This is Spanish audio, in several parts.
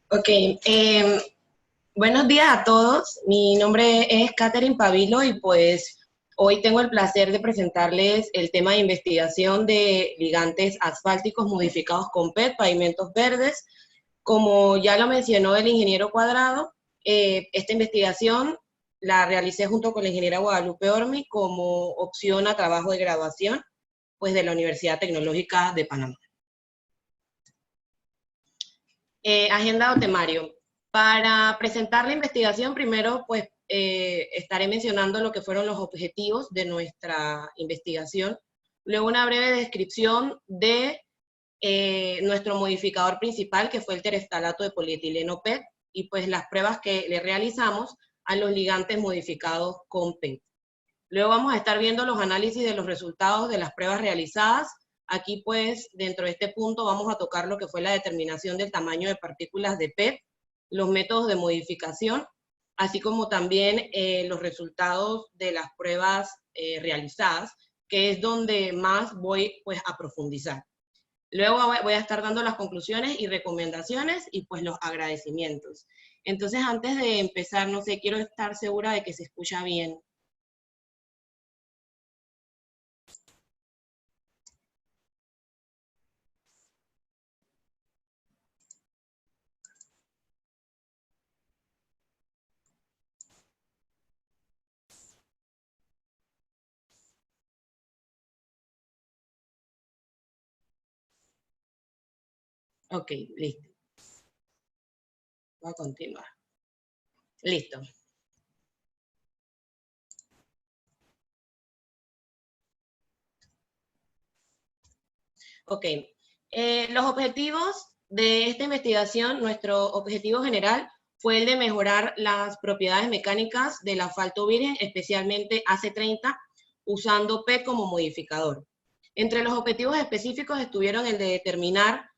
Ok, buenos días a todos. Mi nombre es Catherine Pavilo y pues hoy tengo el placer de presentarles el tema de investigación de ligantes asfálticos modificados con PET, pavimentos verdes. Como ya lo mencionó el ingeniero Cuadrado, esta investigación la realicé junto con la ingeniera Guadalupe Ormi como opción a trabajo de graduación pues, de la Universidad Tecnológica de Panamá. Agenda o temario. Para presentar la investigación, primero, pues, estaré mencionando lo que fueron los objetivos de nuestra investigación, luego una breve descripción de nuestro modificador principal, que fue el tereftalato de polietileno PET, y pues las pruebas que le realizamos a los ligantes modificados con PET. Luego vamos a estar viendo los análisis de los resultados de las pruebas realizadas. Aquí, pues, dentro de este punto vamos a tocar lo que fue la determinación del tamaño de partículas de PET, los métodos de modificación, así como también los resultados de las pruebas realizadas, que es donde más voy, pues, a profundizar. Luego voy a estar dando las conclusiones y recomendaciones y, pues, los agradecimientos. Entonces, antes de empezar, no sé, quiero estar segura de que se escucha bien. Ok, listo. Voy a continuar. Listo. Ok. Los objetivos de esta investigación, nuestro objetivo general fue el de mejorar las propiedades mecánicas del asfalto virgen, especialmente AC30, usando PET como modificador. Entre los objetivos específicos estuvieron el de determinar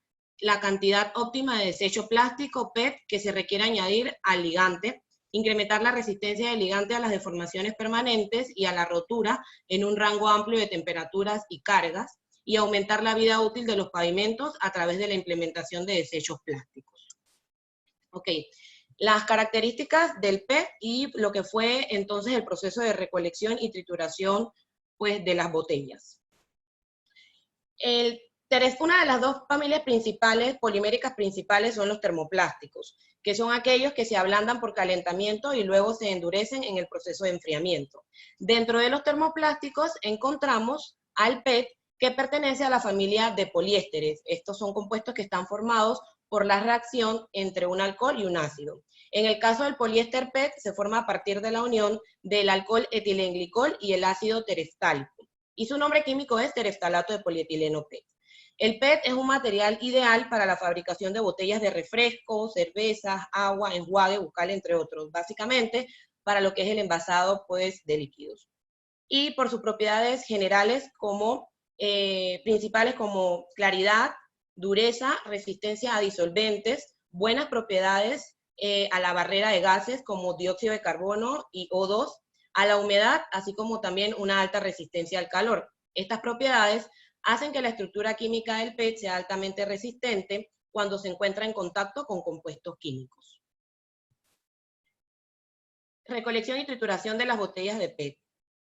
la cantidad óptima de desecho plástico PET que se requiere añadir al ligante, incrementar la resistencia del ligante a las deformaciones permanentes y a la rotura en un rango amplio de temperaturas y cargas, y aumentar la vida útil de los pavimentos a través de la implementación de desechos plásticos. Ok, las características del PET y lo que fue entonces el proceso de recolección y trituración, pues, de las botellas. Una de las dos familias principales, poliméricas principales, son los termoplásticos, que son aquellos que se ablandan por calentamiento y luego se endurecen en el proceso de enfriamiento. Dentro de los termoplásticos encontramos al PET, que pertenece a la familia de poliésteres. Estos son compuestos que están formados por la reacción entre un alcohol y un ácido. En el caso del poliéster PET, se forma a partir de la unión del alcohol etilenglicol y el ácido terestálico, y su nombre químico es tereftalato de polietileno PET. El PET es un material ideal para la fabricación de botellas de refresco, cervezas, agua, enjuague bucal, entre otros, básicamente para lo que es el envasado, pues, de líquidos. Y por sus propiedades generales principales como claridad, dureza, resistencia a disolventes, buenas propiedades a la barrera de gases como dióxido de carbono y O2, a la humedad, así como también una alta resistencia al calor. Estas propiedades hacen que la estructura química del PET sea altamente resistente cuando se encuentra en contacto con compuestos químicos. Recolección y trituración de las botellas de PET.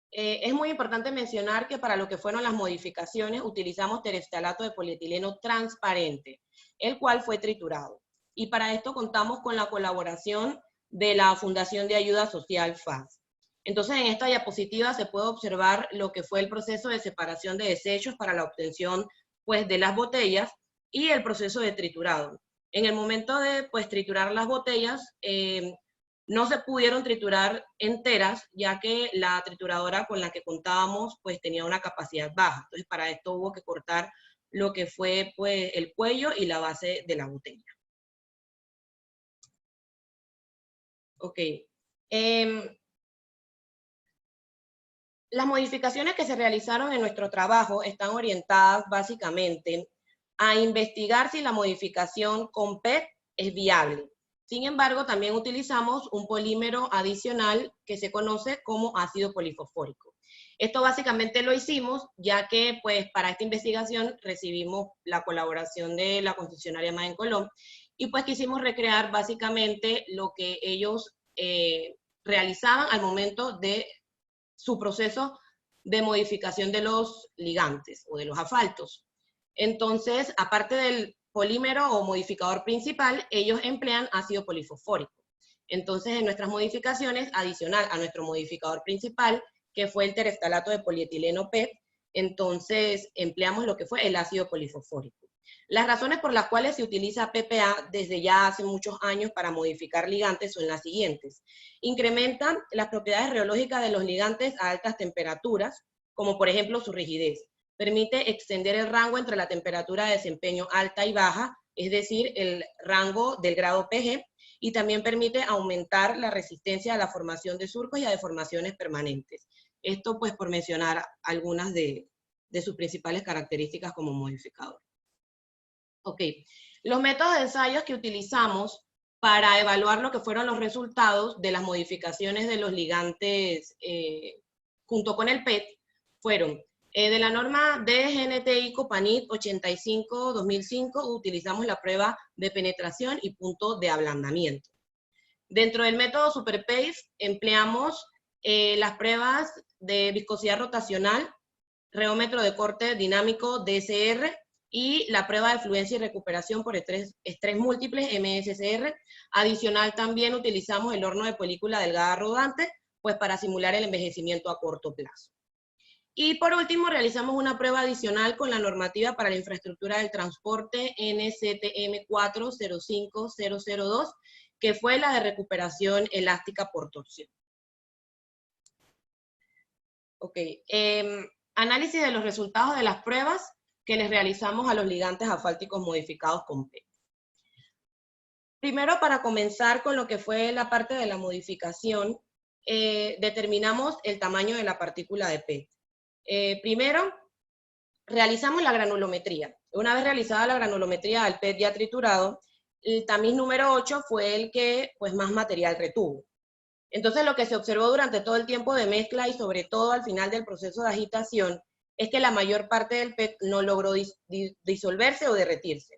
Es muy importante mencionar que para lo que fueron las modificaciones utilizamos tereftalato de polietileno transparente, el cual fue triturado. Y para esto contamos con la colaboración de la Fundación de Ayuda Social FAS. Entonces, en esta diapositiva se puede observar lo que fue el proceso de separación de desechos para la obtención, pues, de las botellas y el proceso de triturado. En el momento de, pues, triturar las botellas, no se pudieron triturar enteras, ya que la trituradora con la que contábamos, pues, tenía una capacidad baja. Entonces, para esto hubo que cortar lo que fue, pues, el cuello y la base de la botella. Ok. Las modificaciones que se realizaron en nuestro trabajo están orientadas básicamente a investigar si la modificación con PET es viable. Sin embargo, también utilizamos un polímero adicional que se conoce como ácido polifosfórico. Esto básicamente lo hicimos ya que, pues, para esta investigación recibimos la colaboración de la concesionaria Madencolón, y pues quisimos recrear básicamente lo que ellos realizaban al momento de su proceso de modificación de los ligantes o de los asfaltos. Entonces, aparte del polímero o modificador principal, ellos emplean ácido polifosfórico. Entonces, en nuestras modificaciones, adicional a nuestro modificador principal, que fue el tereftalato de polietileno PET, entonces empleamos lo que fue el ácido polifosfórico. Las razones por las cuales se utiliza PPA desde ya hace muchos años para modificar ligantes son las siguientes. Incrementan las propiedades reológicas de los ligantes a altas temperaturas, como por ejemplo su rigidez. Permite extender el rango entre la temperatura de desempeño alta y baja, es decir, el rango del grado PG, y también permite aumentar la resistencia a la formación de surcos y a deformaciones permanentes. Esto pues por mencionar algunas de sus principales características como modificador. Ok, los métodos de ensayos que utilizamos para evaluar lo que fueron los resultados de las modificaciones de los ligantes junto con el PET fueron de la norma DGNTI-COPANIT 85-2005 utilizamos la prueba de penetración y punto de ablandamiento. Dentro del método SuperPace empleamos las pruebas de viscosidad rotacional, reómetro de corte dinámico DSR, y la prueba de fluencia y recuperación por estrés múltiples, MSCR. Adicional también utilizamos el horno de película delgada rodante, pues para simular el envejecimiento a corto plazo. Y por último, realizamos una prueba adicional con la normativa para la infraestructura del transporte NCTM 405002, que fue la de recuperación elástica por torsión. Ok, análisis de los resultados de las pruebas que les realizamos a los ligantes asfálticos modificados con PET. Primero, para comenzar con lo que fue la parte de la modificación, determinamos el tamaño de la partícula de PET. Primero, realizamos la granulometría. Una vez realizada la granulometría al PET ya triturado, el tamiz número 8 fue el que pues, más material retuvo. Entonces, lo que se observó durante todo el tiempo de mezcla y sobre todo al final del proceso de agitación es que la mayor parte del PET no logró disolverse o derretirse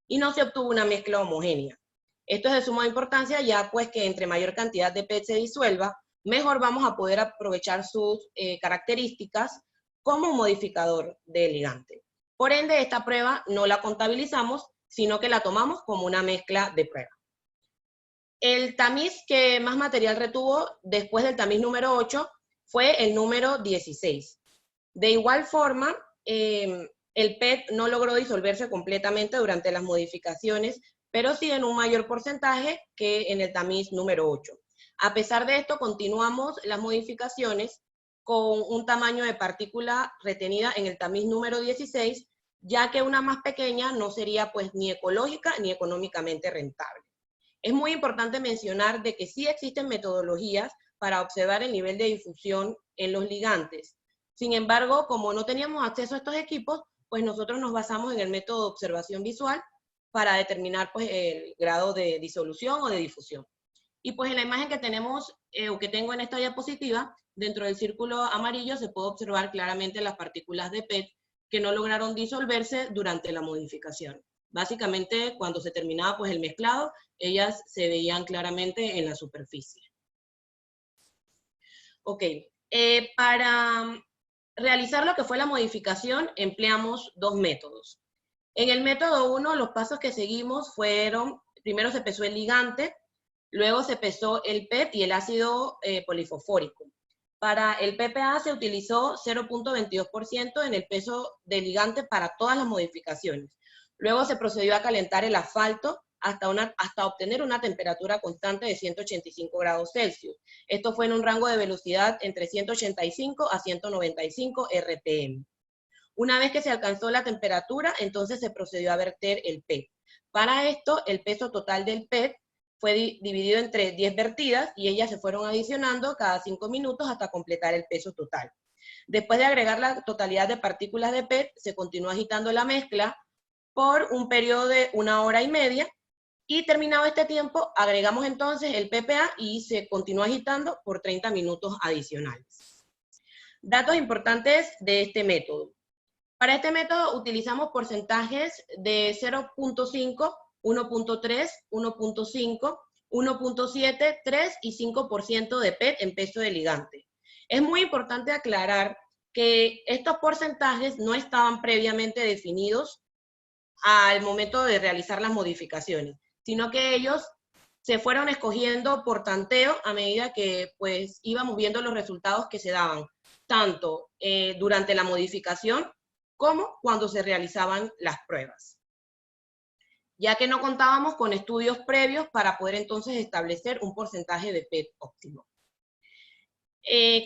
y no se obtuvo una mezcla homogénea. Esto es de suma importancia ya pues que entre mayor cantidad de PET se disuelva, mejor vamos a poder aprovechar sus características como un modificador de ligante. Por ende, esta prueba no la contabilizamos, sino que la tomamos como una mezcla de prueba. El tamiz que más material retuvo después del tamiz número 8 fue el número 16. De igual forma, el PET no logró disolverse completamente durante las modificaciones, pero sí en un mayor porcentaje que en el tamiz número 8. A pesar de esto, continuamos las modificaciones con un tamaño de partícula retenida en el tamiz número 16, ya que una más pequeña no sería pues ni ecológica ni económicamente rentable. Es muy importante mencionar de que sí existen metodologías para observar el nivel de difusión en los ligantes. Sin embargo, como no teníamos acceso a estos equipos, pues nosotros nos basamos en el método de observación visual para determinar pues, el grado de disolución o de difusión. Y pues en la imagen que tenemos, o que tengo en esta diapositiva, dentro del círculo amarillo se puede observar claramente las partículas de PET que no lograron disolverse durante la modificación. Básicamente, cuando se terminaba pues, el mezclado, ellas se veían claramente en la superficie. Ok, para realizar lo que fue la modificación, empleamos dos métodos. En el método 1, los pasos que seguimos fueron, primero se pesó el ligante, luego se pesó el PET y el ácido polifosfórico. Para el PPA se utilizó 0.22% en el peso del ligante para todas las modificaciones. Luego se procedió a calentar el asfalto hasta obtener una temperatura constante de 185 grados Celsius. Esto fue en un rango de velocidad entre 185 a 195 RPM. Una vez que se alcanzó la temperatura, entonces se procedió a verter el PET. Para esto, el peso total del PET fue dividido entre 10 vertidas y ellas se fueron adicionando cada 5 minutos hasta completar el peso total. Después de agregar la totalidad de partículas de PET, se continuó agitando la mezcla por un periodo de 1 hora y media, y terminado este tiempo, agregamos entonces el PPA y se continúa agitando por 30 minutos adicionales. Datos importantes de este método. Para este método utilizamos porcentajes de 0.5 1.3, 1.5, 1.7, 3 y 5% de PET en peso de ligante. Es muy importante aclarar que estos porcentajes no estaban previamente definidos al momento de realizar las modificaciones, sino que ellos se fueron escogiendo por tanteo a medida que pues íbamos viendo los resultados que se daban, tanto durante la modificación como cuando se realizaban las pruebas, ya que no contábamos con estudios previos para poder entonces establecer un porcentaje de PET óptimo.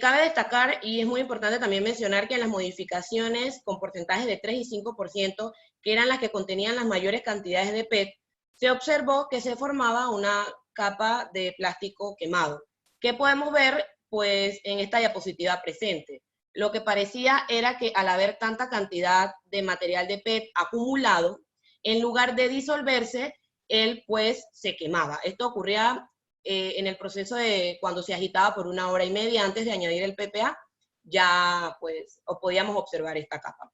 Cabe destacar, y es muy importante también mencionar, que en las modificaciones con porcentajes de 3 y 5%, que eran las que contenían las mayores cantidades de PET, se observó que se formaba una capa de plástico quemado, que podemos ver pues en esta diapositiva presente. Lo que parecía era que al haber tanta cantidad de material de PET acumulado, en lugar de disolverse, él pues se quemaba. Esto ocurría en el proceso de cuando se agitaba por 1 hora y media antes de añadir el PPA, ya pues podíamos observar esta capa.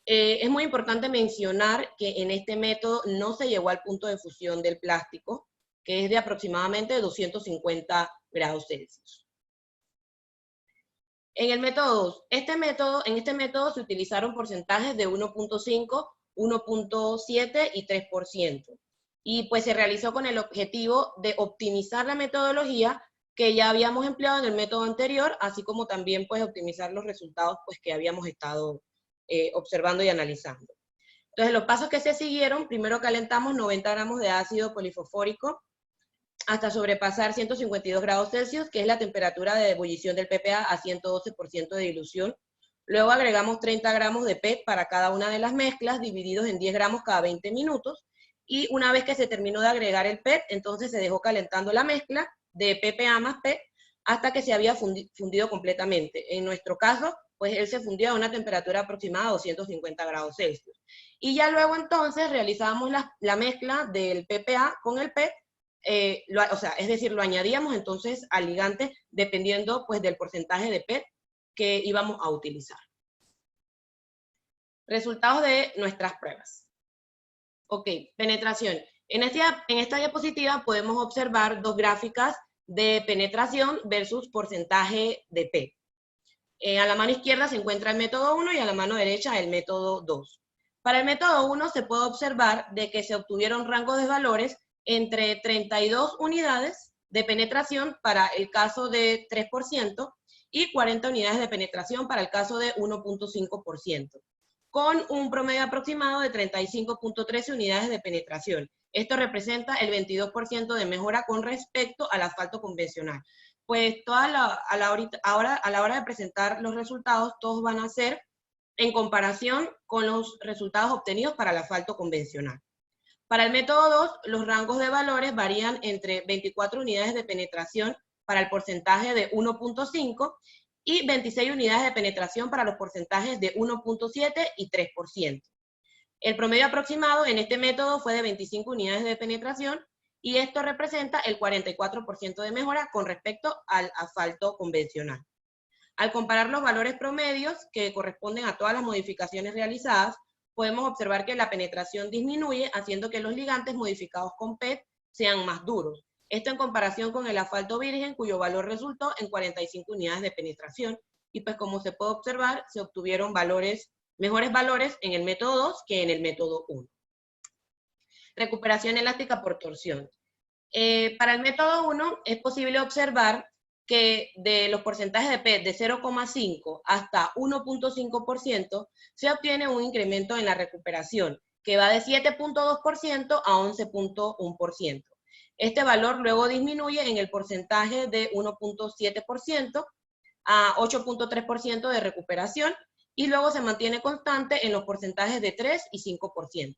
Es muy importante mencionar que en este método no se llegó al punto de fusión del plástico, que es de aproximadamente 250 grados Celsius. En el método 2, en este método se utilizaron porcentajes de 1.5, 1.7 y 3%. Y pues se realizó con el objetivo de optimizar la metodología que ya habíamos empleado en el método anterior, así como también pues optimizar los resultados pues que habíamos estado observando y analizando. Entonces los pasos que se siguieron: primero calentamos 90 gramos de ácido polifosfórico hasta sobrepasar 152 grados Celsius, que es la temperatura de ebullición del PPA a 112% de dilución. Luego agregamos 30 gramos de PET para cada una de las mezclas, divididos en 10 gramos cada 20 minutos. Y una vez que se terminó de agregar el PET, entonces se dejó calentando la mezcla de PPA más PET hasta que se había fundido completamente. En nuestro caso, pues él se fundió a una temperatura aproximada de 250 grados Celsius. Y ya luego entonces realizábamos la mezcla del PPA con el PET, es decir, lo añadíamos entonces al ligante dependiendo pues del porcentaje de PET que íbamos a utilizar. Resultados de nuestras pruebas. Ok, penetración. En esta diapositiva podemos observar dos gráficas de penetración versus porcentaje de PET. A la mano izquierda se encuentra el método 1 y a la mano derecha el método 2. Para el método 1 se puede observar de que se obtuvieron rangos de valores entre 32 unidades de penetración para el caso de 3% y 40 unidades de penetración para el caso de 1.5%, con un promedio aproximado de 35.13 unidades de penetración. Esto representa el 22% de mejora con respecto al asfalto convencional. Pues a la hora de presentar los resultados, todos van a ser en comparación con los resultados obtenidos para el asfalto convencional. Para el método 2, los rangos de valores varían entre 24 unidades de penetración para el porcentaje de 1.5 y 26 unidades de penetración para los porcentajes de 1.7 y 3%. El promedio aproximado en este método fue de 25 unidades de penetración y esto representa el 44% de mejora con respecto al asfalto convencional. Al comparar los valores promedios que corresponden a todas las modificaciones realizadas, podemos observar que la penetración disminuye, haciendo que los ligantes modificados con PET sean más duros. Esto en comparación con el asfalto virgen, cuyo valor resultó en 45 unidades de penetración. Y pues como se puede observar, se obtuvieron mejores valores en el método 2 que en el método 1. Recuperación elástica por torsión. Para el método 1 es posible observar que de los porcentajes de PET de 0,5 hasta 1.5% se obtiene un incremento en la recuperación, que va de 7.2% a 11.1%. Este valor luego disminuye en el porcentaje de 1.7% a 8.3% de recuperación y luego se mantiene constante en los porcentajes de 3 y 5%.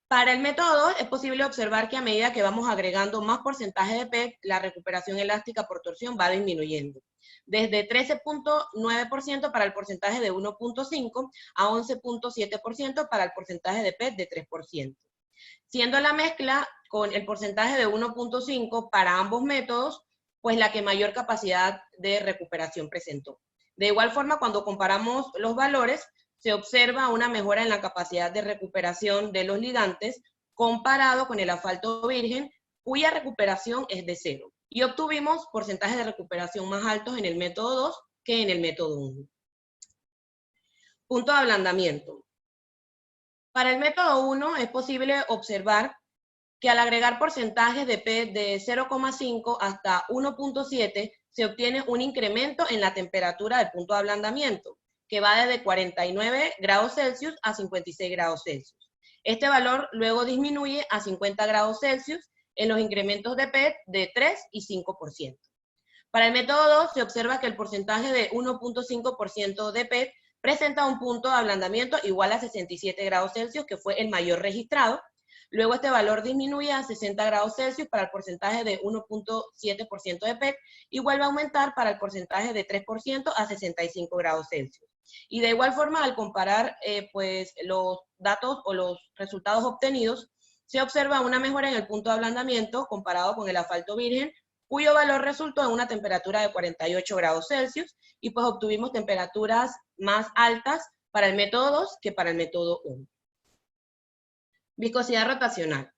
Para el método 2 es posible observar que a medida que vamos agregando más porcentaje de PET, la recuperación elástica por torsión va disminuyendo, desde 13.9% para el porcentaje de 1.5 a 11.7% para el porcentaje de PET de 3%. Siendo la mezcla con el porcentaje de 1.5 para ambos métodos, pues la que mayor capacidad de recuperación presentó. De igual forma, cuando comparamos los valores, se observa una mejora en la capacidad de recuperación de los ligantes comparado con el asfalto virgen, cuya recuperación es de 0. Y obtuvimos porcentajes de recuperación más altos en el método 2 que en el método 1. Punto de ablandamiento. Para el método 1 es posible observar que al agregar porcentajes de P de 0,5 hasta 1,7 se obtiene un incremento en la temperatura del punto de ablandamiento, que va desde 49 grados Celsius a 56 grados Celsius. Este valor luego disminuye a 50 grados Celsius en los incrementos de P de 3 y 5%. Para el método 2 se observa que el porcentaje de 1,5% de P presenta un punto de ablandamiento igual a 67 grados Celsius, que fue el mayor registrado. Luego este valor disminuye a 60 grados Celsius para el porcentaje de 1,7% de PET y vuelve a aumentar para el porcentaje de 3% a 65 grados Celsius. Y de igual forma, al comparar pues, los datos o los resultados obtenidos, se observa una mejora en el punto de ablandamiento comparado con el asfalto virgen, cuyo valor resultó en una temperatura de 48 grados Celsius, y pues obtuvimos temperaturas más altas para el método 2 que para el método 1. Viscosidad rotacional.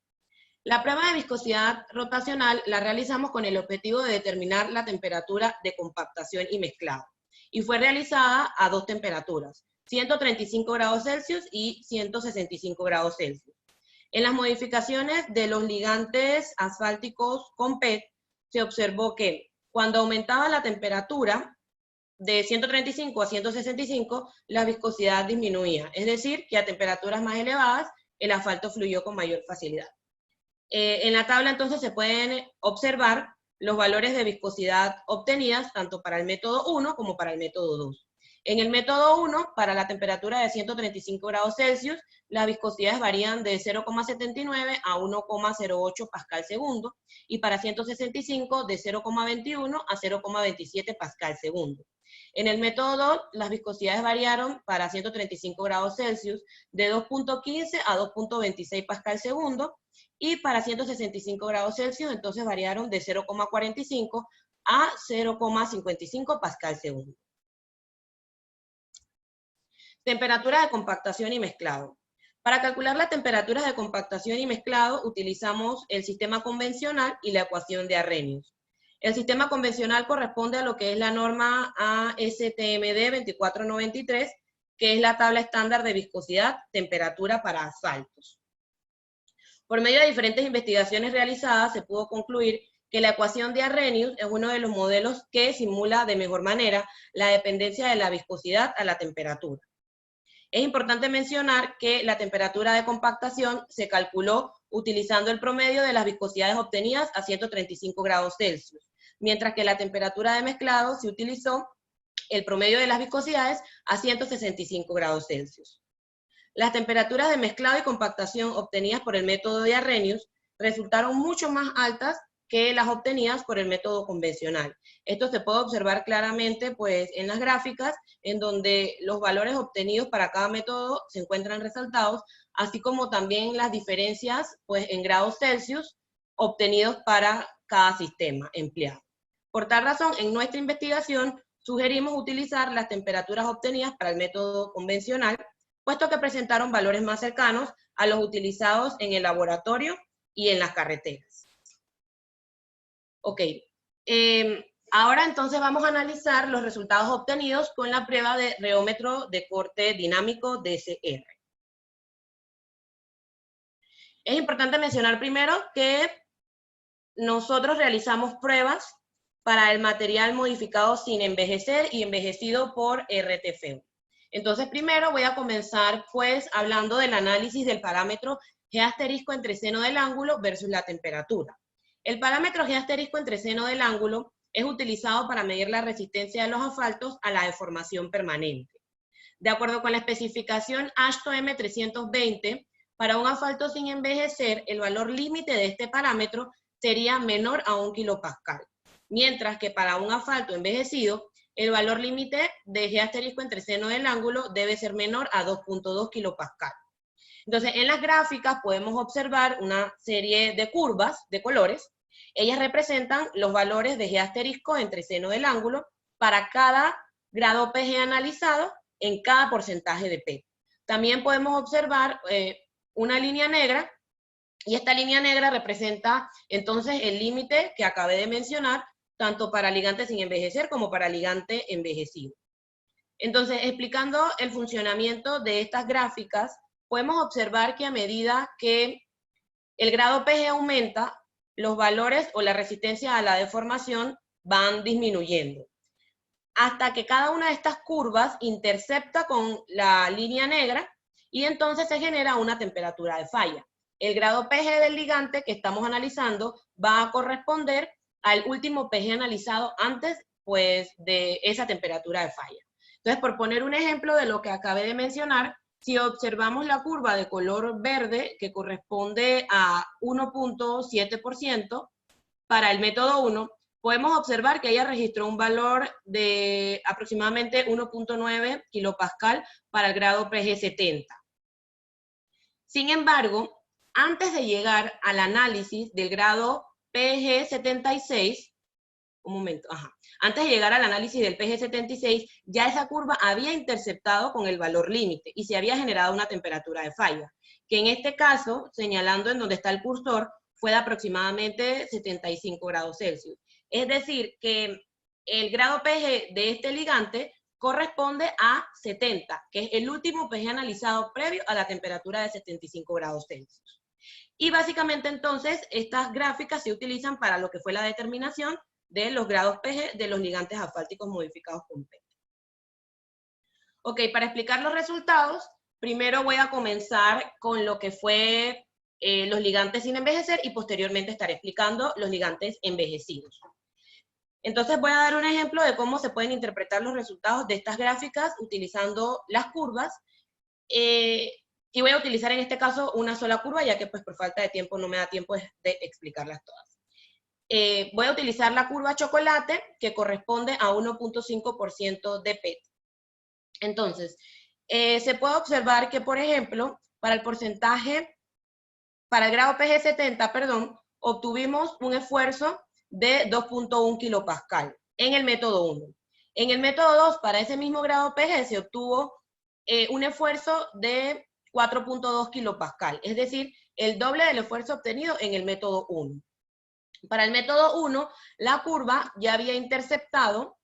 La prueba de viscosidad rotacional la realizamos con el objetivo de determinar la temperatura de compactación y mezclado, y fue realizada a dos temperaturas, 135 grados Celsius y 165 grados Celsius. En las modificaciones de los ligantes asfálticos con PET, se observó que cuando aumentaba la temperatura de 135 a 165, la viscosidad disminuía, es decir, que a temperaturas más elevadas el asfalto fluyó con mayor facilidad. En la tabla entonces se pueden observar los valores de viscosidad obtenidas tanto para el método 1 como para el método 2. En el método 1, para la temperatura de 135 grados Celsius, las viscosidades varían de 0,79 a 1,08 pascal segundo, y para 165 de 0,21 a 0,27 pascal segundo. En el método 2, las viscosidades variaron para 135 grados Celsius de 2,15 a 2,26 pascal segundo, y para 165 grados Celsius entonces variaron de 0,45 a 0,55 pascal segundo. Temperatura de compactación y mezclado. Para calcular las temperaturas de compactación y mezclado utilizamos el sistema convencional y la ecuación de Arrhenius. El sistema convencional corresponde a lo que es la norma ASTM-D 2493, que es la tabla estándar de viscosidad, temperatura para asfaltos. Por medio de diferentes investigaciones realizadas se pudo concluir que la ecuación de Arrhenius es uno de los modelos que simula de mejor manera la dependencia de la viscosidad a la temperatura. Es importante mencionar que la temperatura de compactación se calculó utilizando el promedio de las viscosidades obtenidas a 135 grados Celsius, mientras que la temperatura de mezclado se utilizó el promedio de las viscosidades a 165 grados Celsius. Las temperaturas de mezclado y compactación obtenidas por el método de Arrhenius resultaron mucho más altas que las obtenidas por el método convencional. Esto se puede observar claramente pues, en las gráficas, en donde los valores obtenidos para cada método se encuentran resaltados, así como también las diferencias pues, en grados Celsius obtenidos para cada sistema empleado. Por tal razón, en nuestra investigación sugerimos utilizar las temperaturas obtenidas para el método convencional, puesto que presentaron valores más cercanos a los utilizados en el laboratorio y en las carreteras. Ok, ahora entonces vamos a analizar los resultados obtenidos con la prueba de reómetro de corte dinámico DCR. Es importante mencionar primero que nosotros realizamos pruebas para el material modificado sin envejecer y envejecido por RTFE. Entonces primero voy a comenzar pues hablando del análisis del parámetro G* entre seno del ángulo versus la temperatura. El parámetro G* entre seno del ángulo es utilizado para medir la resistencia de los asfaltos a la deformación permanente. De acuerdo con la especificación AASHTO M320, para un asfalto sin envejecer, el valor límite de este parámetro sería menor a 1 kilopascal, mientras que para un asfalto envejecido, el valor límite de G* entre seno del ángulo debe ser menor a 2,2 kilopascal. Entonces, en las gráficas podemos observar una serie de curvas de colores. Ellas representan los valores de G* entre seno del ángulo para cada grado PG analizado en cada porcentaje de P. También podemos observar una línea negra Y esta línea negra representa entonces el límite que acabé de mencionar, tanto para ligante sin envejecer como para ligante envejecido. Entonces, explicando el funcionamiento de estas gráficas, podemos observar que a medida que el grado PG aumenta, los valores o la resistencia a la deformación van disminuyendo, hasta que cada una de estas curvas intercepta con la línea negra y entonces se genera una temperatura de falla. El grado PG del ligante que estamos analizando va a corresponder al último PG analizado antes, pues, de esa temperatura de falla. Entonces, por poner un ejemplo de lo que acabé de mencionar, si observamos la curva de color verde, que corresponde a 1.7%, para el método 1, podemos observar que ella registró un valor de aproximadamente 1.9 kilopascal para el grado PG70. Sin embargo, antes de llegar al análisis del grado PG76, antes de llegar al análisis del PG76, ya esa curva había interceptado con el valor límite y se había generado una temperatura de falla, que en este caso, señalando en donde está el cursor, fue de aproximadamente 75 grados Celsius. Es decir, que el grado PG de este ligante corresponde a 70, que es el último PG analizado previo a la temperatura de 75 grados Celsius. Y básicamente entonces estas gráficas se utilizan para lo que fue la determinación de los grados PG de los ligantes asfálticos modificados con PET. Ok, para explicar los resultados, primero voy a comenzar con lo que fue los ligantes sin envejecer y posteriormente estaré explicando los ligantes envejecidos. Entonces voy a dar un ejemplo de cómo se pueden interpretar los resultados de estas gráficas utilizando las curvas, y voy a utilizar en este caso una sola curva, ya que pues por falta de tiempo no me da tiempo de explicarlas todas. Voy a utilizar la curva chocolate, que corresponde a 1.5% de PET. Entonces, se puede observar que, por ejemplo, para el porcentaje, para el grado PG70, perdón, obtuvimos un esfuerzo de 2.1 kilopascal en el método 1. En el método 2, para ese mismo grado PG, se obtuvo un esfuerzo de 4.2 kilopascal, es decir, el doble del esfuerzo obtenido en el método 1. Para el método 1, la curva ya había interceptado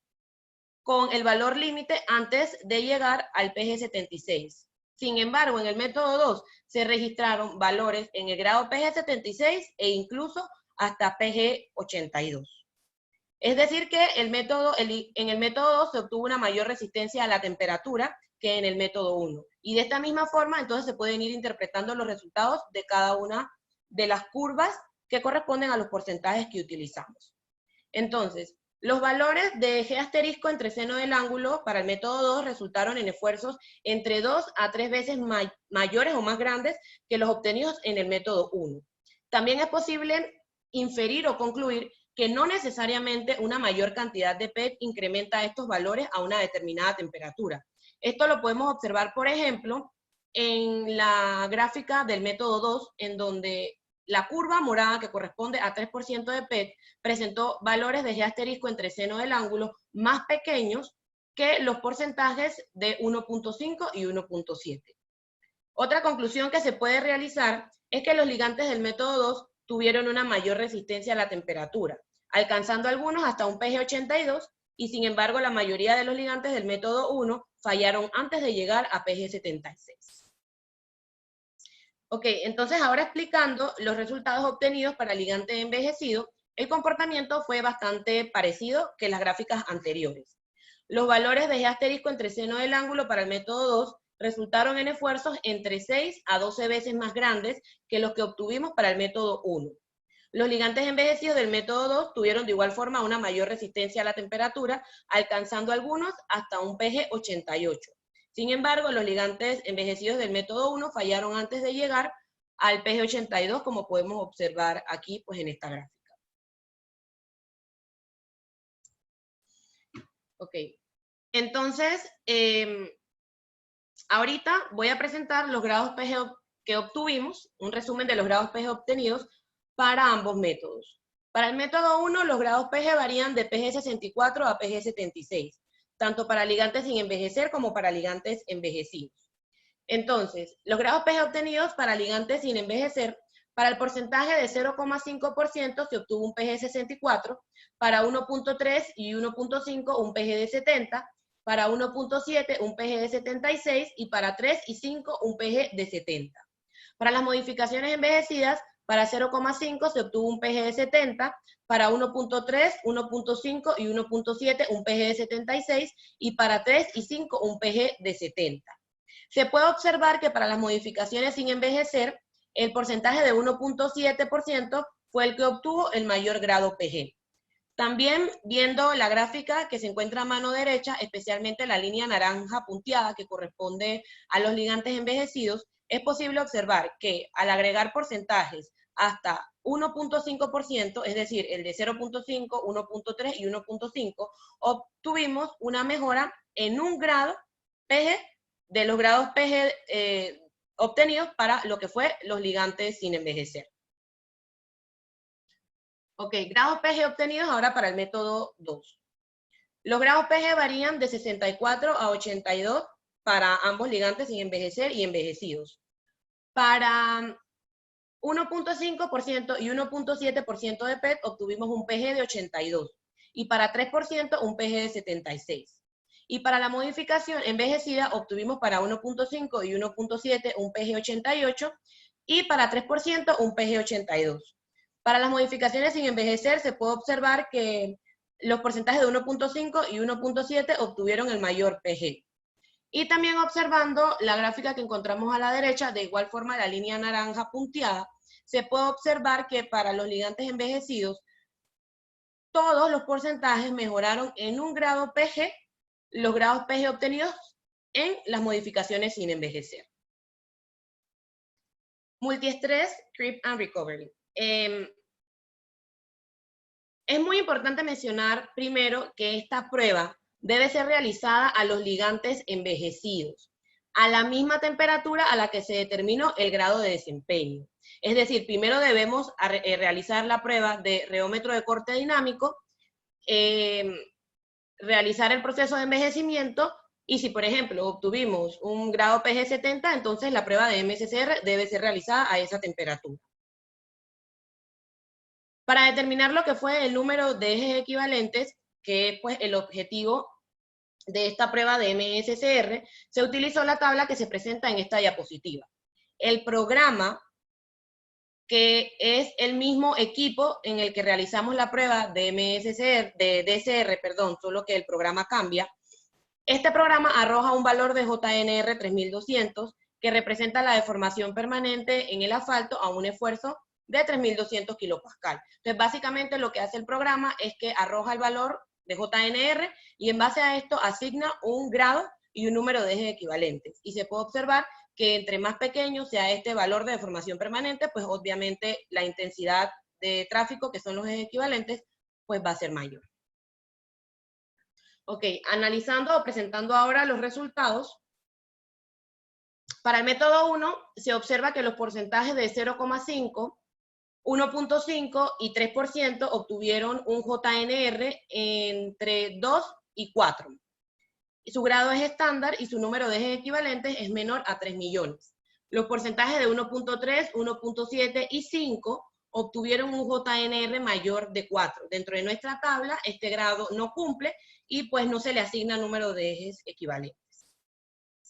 con el valor límite antes de llegar al PG76. Sin embargo, en el método 2 se registraron valores en el grado PG76 e incluso hasta PG82. Es decir que en el método 2 se obtuvo una mayor resistencia a la temperatura que en el método 1. Y de esta misma forma, entonces se pueden ir interpretando los resultados de cada una de las curvas que corresponden a los porcentajes que utilizamos. Entonces, los valores de G asterisco entre seno del ángulo para el método 2 resultaron en esfuerzos entre 2 a 3 veces mayores o más grandes que los obtenidos en el método 1. También es posible inferir o concluir que no necesariamente una mayor cantidad de PET incrementa estos valores a una determinada temperatura. Esto lo podemos observar, por ejemplo, en la gráfica del método 2, en donde la curva morada, que corresponde a 3% de PET, presentó valores de G asterisco entre seno del ángulo más pequeños que los porcentajes de 1.5 y 1.7. Otra conclusión que se puede realizar es que los ligantes del método 2 tuvieron una mayor resistencia a la temperatura, alcanzando algunos hasta un PG82, y sin embargo la mayoría de los ligantes del método 1 fallaron antes de llegar a PG76. Ok, entonces ahora explicando los resultados obtenidos para el ligante envejecido, el comportamiento fue bastante parecido que las gráficas anteriores. Los valores de G asterisco entre seno del ángulo para el método 2 resultaron en esfuerzos entre 6 a 12 veces más grandes que los que obtuvimos para el método 1. Los ligantes envejecidos del método 2 tuvieron de igual forma una mayor resistencia a la temperatura, alcanzando algunos hasta un PG88. Sin embargo, los ligantes envejecidos del método 1 fallaron antes de llegar al PG82, como podemos observar aquí, pues, en esta gráfica. Ok, entonces, ahorita voy a presentar los grados PG que obtuvimos, un resumen de los grados PG obtenidos para ambos métodos. Para el método 1, los grados PG varían de PG64 a PG76, tanto para ligantes sin envejecer como para ligantes envejecidos. Entonces, los grados PG obtenidos para ligantes sin envejecer Para el porcentaje de 0,5% se obtuvo un PG de 64, para 1.3 y 1.5 un PG de 70, para 1.7 un PG de 76 y para 3 y 5 un PG de 70. Para las modificaciones envejecidas, para 0,5 se obtuvo un PG de 70, para 1.3, 1.5 y 1.7 un PG de 76 y para 3 y 5 un PG de 70. Se puede observar que para las modificaciones sin envejecer, el porcentaje de 1.7% fue el que obtuvo el mayor grado PG. También viendo la gráfica que se encuentra a mano derecha, especialmente la línea naranja punteada que corresponde a los ligantes envejecidos, es posible observar que al agregar porcentajes hasta 1.5%, es decir, el de 0.5, 1.3 y 1.5, obtuvimos una mejora en un grado PG de los grados PG obtenidos para lo que fue los ligantes sin envejecer. Ok, grados PG obtenidos ahora para el método 2. Los grados PG varían de 64 a 82 para ambos ligantes sin envejecer y envejecidos. Para 1.5% y 1.7% de PET obtuvimos un PG de 82 y para 3% un PG de 76. Y para la modificación envejecida obtuvimos para 1.5 y 1.7 un PG 88 y para 3% un PG 82. Para las modificaciones sin envejecer se puede observar que los porcentajes de 1.5 y 1.7 obtuvieron el mayor PG. Y también observando la gráfica que encontramos a la derecha, de igual forma la línea naranja punteada, se puede observar que para los ligantes envejecidos, todos los porcentajes mejoraron en un grado PG, los grados PG obtenidos en las modificaciones sin envejecer. Multiestrés, Creep and Recovery. Es muy importante mencionar primero que esta prueba debe ser realizada a los ligantes envejecidos, a la misma temperatura a la que se determinó el grado de desempeño. Es decir, primero debemos realizar la prueba de reómetro de corte dinámico, realizar el proceso de envejecimiento, y si, por ejemplo, obtuvimos un grado PG 70, entonces la prueba de MSCR debe ser realizada a esa temperatura. Para determinar lo que fue el número de ejes equivalentes, que es pues el objetivo de esta prueba de MSCR, se utilizó la tabla que se presenta en esta diapositiva. El programa, que es el mismo equipo en el que realizamos la prueba de MSCR, de DSR, perdón, solo que el programa cambia. Este programa arroja un valor de JNR 3200 que representa la deformación permanente en el asfalto a un esfuerzo de 3200 kilopascal. Entonces, básicamente lo que hace el programa es que arroja el valor de JNR y en base a esto asigna un grado y un número de ejes equivalentes. Y se puede observar que entre más pequeño sea este valor de deformación permanente, pues obviamente la intensidad de tráfico, que son los ejes equivalentes, pues va a ser mayor. Ok, analizando o presentando ahora los resultados. Para el método 1 se observa que los porcentajes de 0,5, 1.5 y 3% obtuvieron un JNR entre 2 y 4. Su grado es estándar y su número de ejes equivalentes es menor a 3 millones. Los porcentajes de 1.3, 1.7 y 5 obtuvieron un JNR mayor de 4. Dentro de nuestra tabla, este grado no cumple y pues no se le asigna número de ejes equivalentes.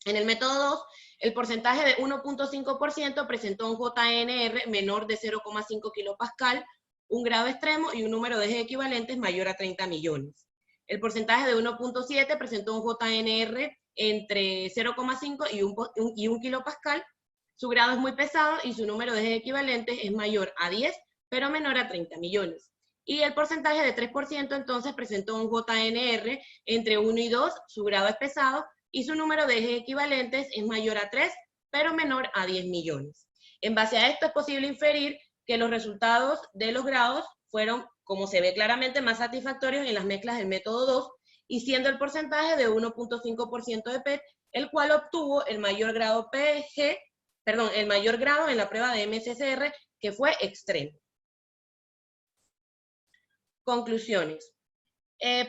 En el método 2, el porcentaje de 1.5% presentó un JNR menor de 0,5 kilopascal, un grado extremo y un número de ejes equivalentes mayor a 30 millones. El porcentaje de 1.7 presentó un JNR entre 0,5 y 1 kilopascal, su grado es muy pesado y su número de ejes equivalentes es mayor a 10, pero menor a 30 millones. Y el porcentaje de 3% entonces presentó un JNR entre 1 y 2, su grado es pesado, y su número de ejes equivalentes es mayor a 3, pero menor a 10 millones. En base a esto es posible inferir que los resultados de los grados fueron, como se ve claramente, más satisfactorios en las mezclas del método 2, y siendo el porcentaje de 1.5% de PET, el cual obtuvo el mayor grado el mayor grado en la prueba de MSCR, que fue extremo. Conclusiones.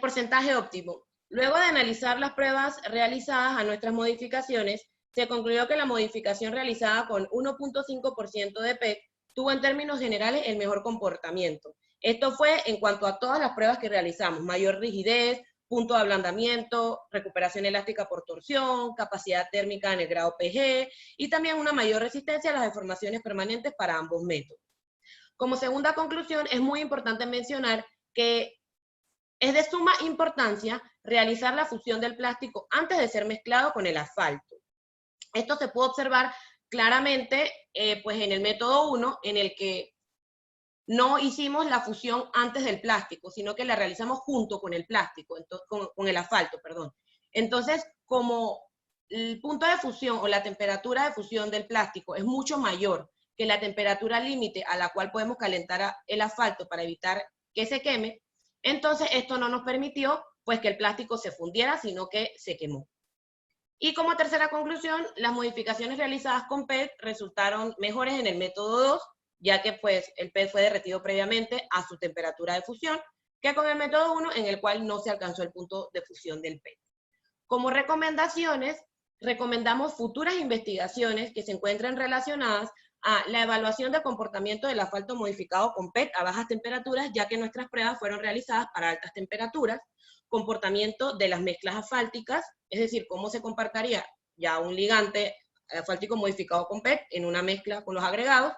Porcentaje óptimo. Luego de analizar las pruebas realizadas a nuestras modificaciones, se concluyó que la modificación realizada con 1.5% de PET tuvo en términos generales el mejor comportamiento. Esto fue en cuanto a todas las pruebas que realizamos: mayor rigidez, punto de ablandamiento, recuperación elástica por torsión, capacidad térmica en el grado PG, y también una mayor resistencia a las deformaciones permanentes para ambos métodos. Como segunda conclusión, es muy importante mencionar que es de suma importancia realizar la fusión del plástico antes de ser mezclado con el asfalto. Esto se puede observar claramente pues en el método 1, en el que no hicimos la fusión antes del plástico, sino que la realizamos junto con el plástico, con el asfalto, perdón. Entonces, como el punto de fusión o la temperatura de fusión del plástico es mucho mayor que la temperatura límite a la cual podemos calentar el asfalto para evitar que se queme, entonces esto no nos permitió pues que el plástico se fundiera, sino que se quemó. Y como tercera conclusión, las modificaciones realizadas con PET resultaron mejores en el método 2, ya que pues el PET fue derretido previamente a su temperatura de fusión, que con el método 1, en el cual no se alcanzó el punto de fusión del PET. Como recomendaciones, recomendamos futuras investigaciones que se encuentren relacionadas a la evaluación del comportamiento del asfalto modificado con PET a bajas temperaturas, ya que nuestras pruebas fueron realizadas para altas temperaturas, comportamiento de las mezclas asfálticas, es decir, cómo se comportaría ya un ligante asfáltico modificado con PET en una mezcla con los agregados,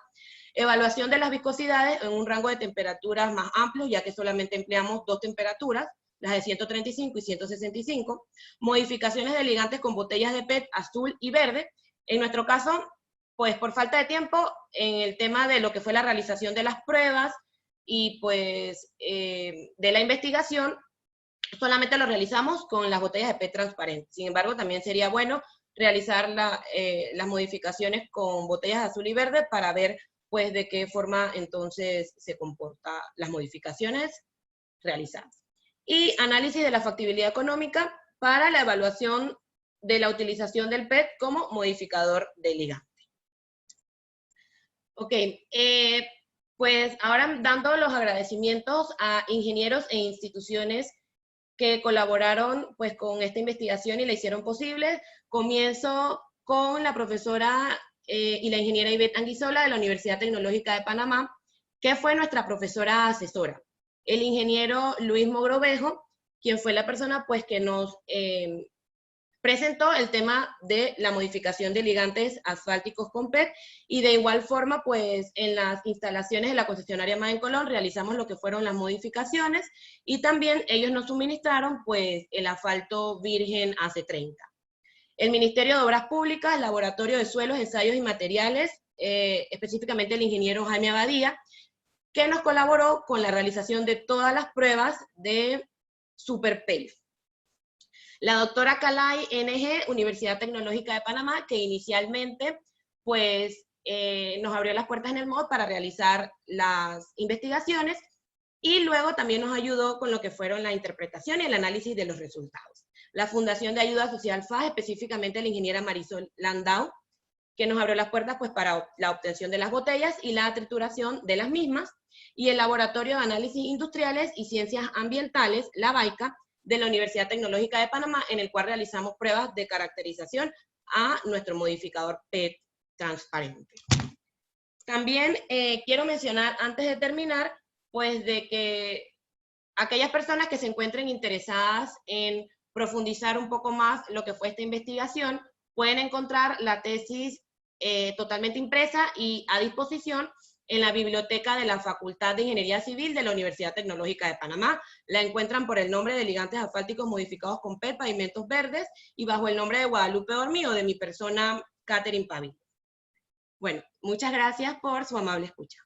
evaluación de las viscosidades en un rango de temperaturas más amplio, ya que solamente empleamos dos temperaturas, las de 135 y 165, modificaciones de ligantes con botellas de PET azul y verde. En nuestro caso, pues por falta de tiempo, en el tema de lo que fue la realización de las pruebas y pues de la investigación, solamente lo realizamos con las botellas de PET transparente. Sin embargo, también sería bueno realizar las modificaciones con botellas azul y verde para ver pues de qué forma entonces se comportan las modificaciones realizadas. Y análisis de la factibilidad económica para la evaluación de la utilización del PET como modificador de ligante. Ok, pues ahora dando los agradecimientos a ingenieros e instituciones que colaboraron pues con esta investigación y la hicieron posible. Comienzo con la profesora y la ingeniera Ivette Anguissola de la Universidad Tecnológica de Panamá, que fue nuestra profesora asesora. El ingeniero Luis Mogrovejo, quien fue la persona pues que nos presentó el tema de la modificación de ligantes asfálticos con PET, y de igual forma, pues, en las instalaciones de la concesionaria MADE en Colón realizamos lo que fueron las modificaciones, y también ellos nos suministraron, pues, el asfalto virgen AC30. El Ministerio de Obras Públicas, Laboratorio de Suelos, Ensayos y Materiales, específicamente el ingeniero Jaime Abadía, que nos colaboró con la realización de todas las pruebas de SuperPELF. La doctora Calay NG, Universidad Tecnológica de Panamá, que inicialmente pues nos abrió las puertas en el MOD para realizar las investigaciones, y luego también nos ayudó con lo que fueron la interpretación y el análisis de los resultados. La Fundación de Ayuda Social FAS, específicamente la ingeniera Marisol Landau, que nos abrió las puertas pues para la obtención de las botellas y la trituración de las mismas, y el Laboratorio de Análisis Industriales y Ciencias Ambientales, la BAICA, de la Universidad Tecnológica de Panamá, en el cual realizamos pruebas de caracterización a nuestro modificador PET transparente. También quiero mencionar, antes de terminar, pues de que aquellas personas que se encuentren interesadas en profundizar un poco más lo que fue esta investigación, pueden encontrar la tesis totalmente impresa y a disposición en la biblioteca de la Facultad de Ingeniería Civil de la Universidad Tecnológica de Panamá. La encuentran por el nombre de ligantes asfálticos modificados con PET, pavimentos verdes, y bajo el nombre de Guadalupe Dormí, o de mi persona, Catherine Pavil. Bueno, muchas gracias por su amable escucha.